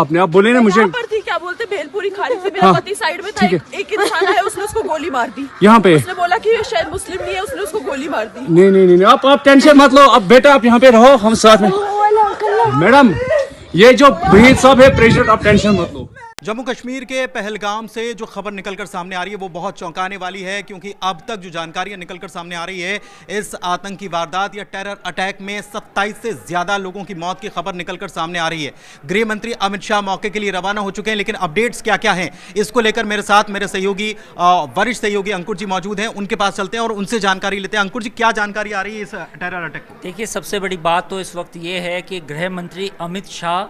आपने आप बोले ना मुझे यहाँ पर थी, क्या बोलते भेलपुरी खाड़ी से मेरा पति साइड में था, एक इंसान है उसने उसको गोली मार दी। यहाँ पे उसने बोला कि ये शायद मुस्लिम नहीं है, उसने उसको गोली मार दी। नहीं, आप टेंशन मत लो। अब बेटा आप यहाँ पे रहो, हम साथ में। मैडम ये जो ब्रीद साहब है प्रेसिडेंट, आप टेंशन मत लो। जम्मू कश्मीर के पहलगाम से जो खबर निकलकर सामने आ रही है वो बहुत चौंकाने वाली है, क्योंकि अब तक जो जानकारियां निकलकर सामने आ रही है, इस आतंकी वारदात या टेरर अटैक में 27 से ज्यादा लोगों की मौत की खबर निकलकर सामने आ रही है। गृह मंत्री अमित शाह मौके के लिए रवाना हो चुके हैं, लेकिन अपडेट्स क्या क्या हैं इसको लेकर मेरे साथ मेरे सहयोगी वरिष्ठ सहयोगी अंकुर जी मौजूद हैं। उनके पास चलते हैं और उनसे जानकारी लेते हैं। अंकुर जी, क्या जानकारी आ रही है इस टेरर अटैक को? देखिए, सबसे बड़ी बात तो इस वक्त ये है कि गृह मंत्री अमित शाह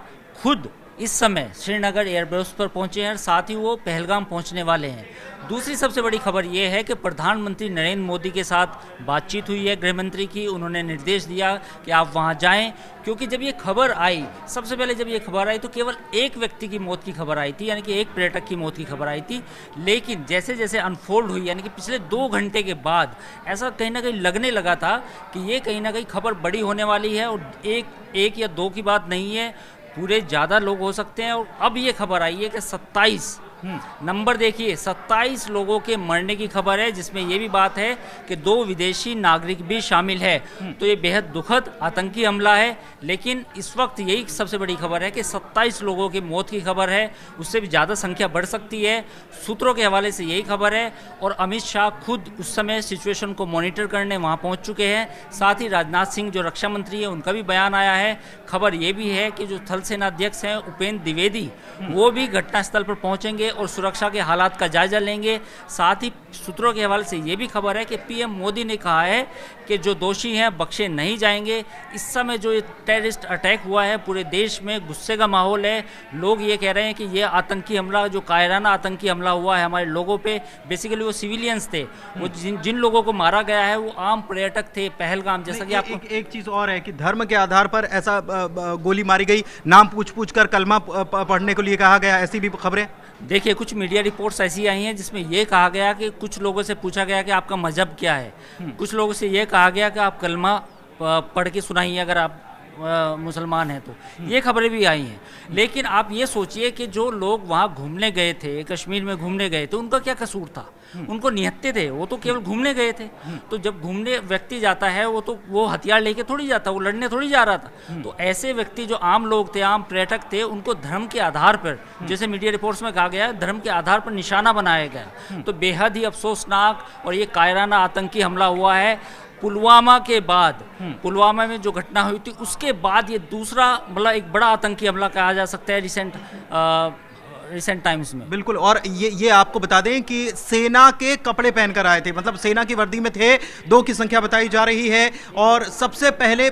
खुद इस समय श्रीनगर एयरबेस पर पहुंचे हैं और साथ ही वो पहलगाम पहुंचने वाले हैं। दूसरी सबसे बड़ी खबर ये है कि प्रधानमंत्री नरेंद्र मोदी के साथ बातचीत हुई है गृह मंत्री की। उन्होंने निर्देश दिया कि आप वहां जाएं, क्योंकि जब ये खबर आई, सबसे पहले जब ये खबर आई तो केवल एक व्यक्ति की मौत की खबर आई थी, यानी कि एक पर्यटक की मौत की खबर आई थी। लेकिन जैसे जैसे अनफोल्ड हुई, यानी कि पिछले 2 घंटे के बाद ऐसा कहीं ना कहीं लगने लगा था कि ये कहीं ना कहीं खबर बड़ी होने वाली है और एक या 2 की बात नहीं है, पूरे ज़्यादा लोग हो सकते हैं। और अब ये खबर आई है कि 27 नंबर देखिए, 27 लोगों के मरने की खबर है, जिसमें ये भी बात है कि 2 विदेशी नागरिक भी शामिल है। तो ये बेहद दुखद आतंकी हमला है, लेकिन इस वक्त यही सबसे बड़ी खबर है कि 27 लोगों की मौत की खबर है। उससे भी ज़्यादा संख्या बढ़ सकती है, सूत्रों के हवाले से यही खबर है। और अमित शाह खुद उस समय सिचुएशन को मॉनिटर करने वहाँ पहुँच चुके हैं। साथ ही राजनाथ सिंह जो रक्षा मंत्री है, उनका भी बयान आया है। खबर ये भी है कि जो थल सेना अध्यक्ष हैं उपेंद्र द्विवेदी, वो भी घटनास्थल पर पहुँचेंगे और सुरक्षा के हालात का जायजा लेंगे। साथ ही सूत्रों के हवाले से ये भी खबर है कि पीएम मोदी ने कहा है कि जो दोषी हैं बख्शे नहीं जाएंगे। इस समय जो टेररिस्ट अटैक हुआ है, पूरे देश में गुस्से का माहौल है। लोग ये कह रहे हैं कि ये आतंकी हमला, जो कायराना आतंकी हमला हुआ है हमारे लोगों पे, बेसिकली वो सिविलियंस थे। वो जिन लोगों को मारा गया है वो आम पर्यटक थे पहलगाम। जैसा कि आपको एक चीज और है कि धर्म के आधार पर ऐसा गोली मारी गई, नाम पूछ कर कलमा पढ़ने को लिए कहा गया, ऐसी भी खबरें। देखिए, कुछ मीडिया रिपोर्ट्स ऐसी आई हैं जिसमें यह कहा गया कि कुछ लोगों से पूछा गया कि आपका मजहब क्या है। कुछ लोगों से यह कहा गया कि आप कलमा पढ़ के सुनाइए अगर आप मुसलमान हैं तो। ये खबरें भी आई हैं। लेकिन आप ये सोचिए कि जो लोग वहाँ घूमने गए थे, कश्मीर में घूमने गए थे, उनका क्या कसूर था? उनको निहत्ते थे, वो तो केवल घूमने गए थे। तो जब घूमने व्यक्ति जाता है वो हथियार लेके थोड़ी जाता, वो लड़ने थोड़ी जा रहा था। तो ऐसे व्यक्ति जो आम लोग थे, आम पर्यटक थे, उनको धर्म के आधार पर, जैसे मीडिया रिपोर्ट्स में कहा गया है, धर्म के आधार पर निशाना बनाया गया। तो बेहद ही अफसोसनाक और ये कायराना आतंकी हमला हुआ है। पुलवामा के बाद, पुलवामा में जो घटना हुई थी उसके बाद ये दूसरा मतलब एक बड़ा आतंकी हमला कहा जा सकता है रिसेंट टाइम्स में। बिल्कुल। और ये आपको बता दें कि सेना के कपड़े पहनकर आए थे, मतलब सेना की वर्दी में थे। 2 की संख्या बताई जा रही है। और सबसे पहले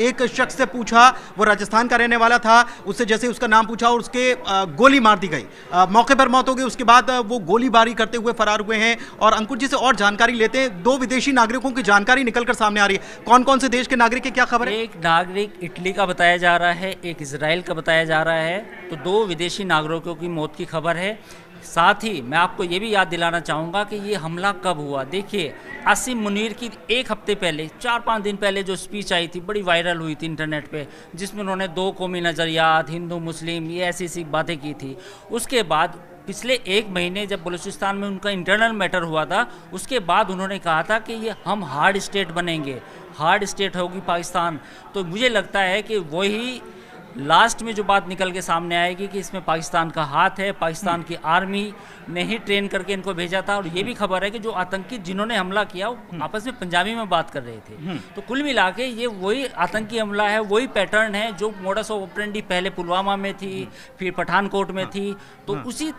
एक शख्स से पूछा, वो राजस्थान का रहने वाला था, उससे जैसे उसका नाम पूछा और उसके गोली मार दी गई, मौके पर मौत हो गई। उसके बाद वो गोलीबारी करते हुए फरार हुए हैं। और अंकुर जी से और जानकारी लेते हैं। 2 विदेशी नागरिकों की जानकारी निकलकर सामने आ रही है। कौन कौन से देश के नागरिक है, क्या खबर है? एक नागरिक इटली का बताया जा रहा है, एक इजराइल का बताया जा रहा है। तो 2 विदेशी नागरिकों की मौत की खबर है। साथ ही मैं आपको ये भी याद दिलाना चाहूँगा कि ये हमला कब हुआ। देखिए, आसिम मुनीर की 1 हफ्ते पहले, 4-5 दिन पहले जो स्पीच आई थी, बड़ी वायरल हुई थी इंटरनेट पे, जिसमें उन्होंने 2 कौमी नज़रियात, हिंदू मुस्लिम, ये ऐसी बातें की थी। उसके बाद पिछले 1 महीने जब बलूचिस्तान में उनका इंटरनल मैटर हुआ था, उसके बाद उन्होंने कहा था कि ये हम हार्ड स्टेट बनेंगे, हार्ड स्टेट होगी पाकिस्तान। तो मुझे लगता है कि वही लास्ट में जो बात निकल के सामने आएगी कि इसमें पाकिस्तान का हाथ है। पाकिस्तान की आर्मी ने ही ट्रेन करके इनको भेजा था। और ये भी खबर है कि जो आतंकी जिन्होंने हमला किया वो आपस में पंजाबी में बात कर रहे थे। तो कुल मिला के ये वही आतंकी हमला है, वही पैटर्न है जो मोडस ऑपरेंडी पहले पुलवामा में थी, फिर पठानकोट में थी। तो उसी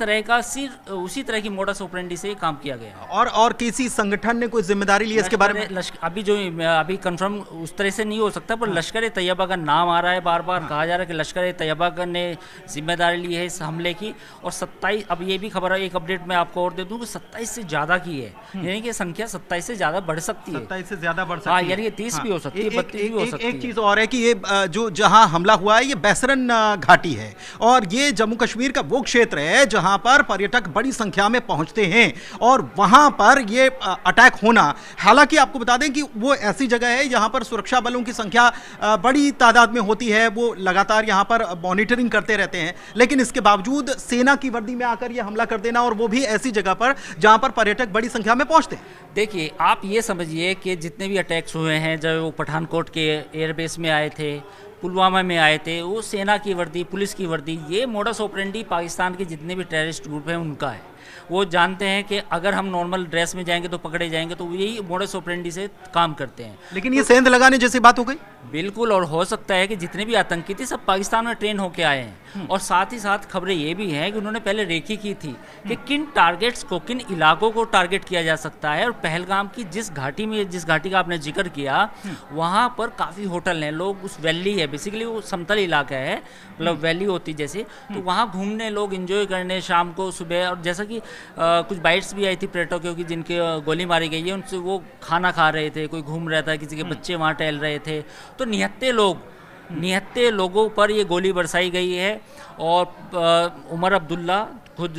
तरह की मोडस ऑपरेंडी से काम किया गया। और किसी संगठन ने कोई जिम्मेदारी ली इसके बारे में? अभी कंफर्म उस तरह से नहीं हो सकता, पर लश्कर तैयबा का नाम आ रहा है, बार बार कहा जा रहा है कि लश्कर तैयबा ने जिम्मेदारी ली है इस हमले की। और 27, अब ये भी खबर है, एक अपडेट मैं आपको और दे दूं कि 27 से ज्यादा की है, यानी कि संख्या 27 से ज्यादा बढ़ सकती है। 27 से ज्यादा बढ़ सकती है। है, यानी कि 30 भी हो सकती है, 32 भी हो सकती है। एक चीज और है कि ये जो जहां हमला हुआ है ये बैसरन घाटी है, और ये जम्मू कश्मीर का वो क्षेत्र है जहां पर पर्यटक बड़ी संख्या में पहुंचते हैं। और वहां पर ये अटैक होना, हालांकि आपको बता दें कि वो ऐसी जगह है जहां पर सुरक्षा बलों की संख्या बड़ी तादाद में होती है, वो लगातार लगातार यहाँ पर मॉनिटरिंग करते रहते हैं, लेकिन इसके बावजूद सेना की वर्दी में आकर ये हमला कर देना, और वो भी ऐसी जगह पर जहाँ पर पर्यटक बड़ी संख्या में पहुँचते हैं। देखिए, आप ये समझिए कि जितने भी अटैक्स हुए हैं, जब वो पठानकोट के एयरबेस में आए थे, पुलवामा में आए थे, वो सेना की वर्दी, पुलिस की वर्दी, ये मोडस ऑपरेंडी पाकिस्तान के जितने भी टेररिस्ट ग्रुप हैं उनका है। वो जानते हैं कि अगर हम नॉर्मल ड्रेस में जाएंगे तो पकड़े जाएंगे, तो यही मोडस ऑपरेंडी से काम करते हैं। लेकिन ये सेंध लगाने जैसी बात हो गई। बिल्कुल, और हो सकता है कि जितने भी आतंकी थे सब पाकिस्तान में ट्रेन होके आए हैं। और साथ ही साथ खबरें ये भी हैं कि उन्होंने पहले रेकी की थी कि किन टारगेट्स को, किन इलाकों को टारगेट किया जा सकता है। और पहलगाम की जिस घाटी का आपने जिक्र किया, वहाँ पर काफ़ी होटल हैं, लोग उस वैली है, बेसिकली वो समतल इलाका है, मतलब वैली होती जैसे, तो वहाँ घूमने लोग एंजॉय करने शाम को सुबह। और जैसा कि कुछ बाइट्स भी आई थी पर्यटकों की जिनके गोली मारी गई है, उनसे वो खाना खा रहे थे, कोई घूम रहा था, किसी के बच्चे वहाँ टहल रहे थे, तो निहत्ते लोगों पर ये गोली बरसाई गई है। और उमर अब्दुल्ला खुद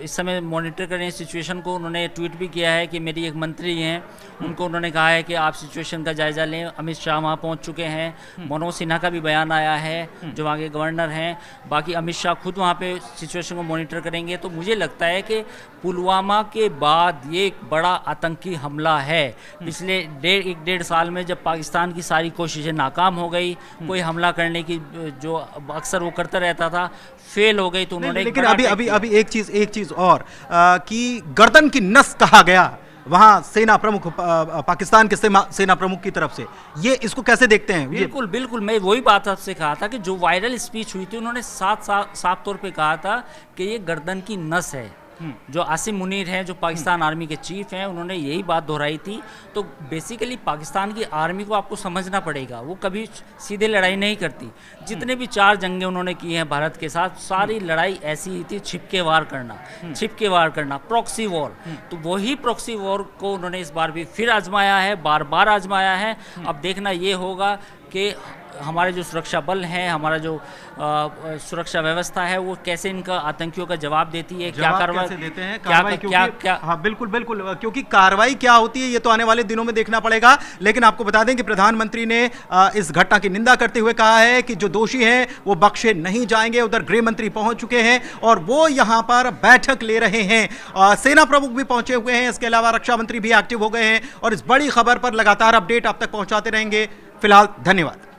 इस समय मॉनिटर कर रहे हैं सिचुएशन को। उन्होंने ट्वीट भी किया है कि मेरी एक मंत्री हैं, उनको उन्होंने कहा है कि आप सिचुएशन का जायज़ा लें। अमित शाह वहाँ पहुँच चुके हैं, मनोज सिन्हा का भी बयान आया है जो वहाँ के गवर्नर हैं। बाकी अमित शाह खुद वहाँ पे सिचुएशन को मॉनिटर करेंगे। तो मुझे लगता है कि पुलवामा के बाद ये एक बड़ा आतंकी हमला है। पिछले एक डेढ़ साल में जब पाकिस्तान की सारी कोशिशें नाकाम हो गई, कोई हमला करने की जो अक्सर वो करता रहता था, फेल हो गई, तो उन्होंने लेकिन अभी एक चीज और कि गर्दन की नस कहा गया वहां सेना प्रमुख, पाकिस्तान के सेना प्रमुख की तरफ से, ये इसको कैसे देखते हैं? बिल्कुल, मैं वही बात आपसे कहा था कि जो वायरल स्पीच हुई थी, उन्होंने साफ तौर पे कहा था कि ये गर्दन की नस है। जो आसिम मुनीर हैं, जो पाकिस्तान आर्मी के चीफ हैं, उन्होंने यही बात दोहराई थी। तो बेसिकली पाकिस्तान की आर्मी को आपको समझना पड़ेगा, वो कभी सीधे लड़ाई नहीं करती। जितने भी 4 जंगें उन्होंने की हैं भारत के साथ, सारी लड़ाई ऐसी ही थी, छिपके वार करना, प्रॉक्सी वॉर। तो वही प्रॉक्सी वॉर को उन्होंने इस बार भी फिर आजमाया है, बार बार आजमाया है। अब देखना ये होगा कि हमारे जो सुरक्षा बल हैं, हमारा जो सुरक्षा व्यवस्था है, वो कैसे इनका आतंकियों का जवाब देती है, क्या कार्रवाई देते हैं, क्या हाँ बिल्कुल, क्योंकि कार्रवाई क्या होती है ये तो आने वाले दिनों में देखना पड़ेगा। लेकिन आपको बता दें कि प्रधानमंत्री ने इस घटना की निंदा करते हुए कहा है कि जो दोषी हैं वो बख्शे नहीं जाएंगे। उधर गृह मंत्री पहुंच चुके हैं और वो यहां पर बैठक ले रहे हैं। सेना प्रमुख भी पहुंचे हुए हैं, इसके अलावा रक्षा मंत्री भी एक्टिव हो गए हैं और इस बड़ी खबर पर लगातार अपडेट आप तक पहुंचाते रहेंगे। फिलहाल धन्यवाद।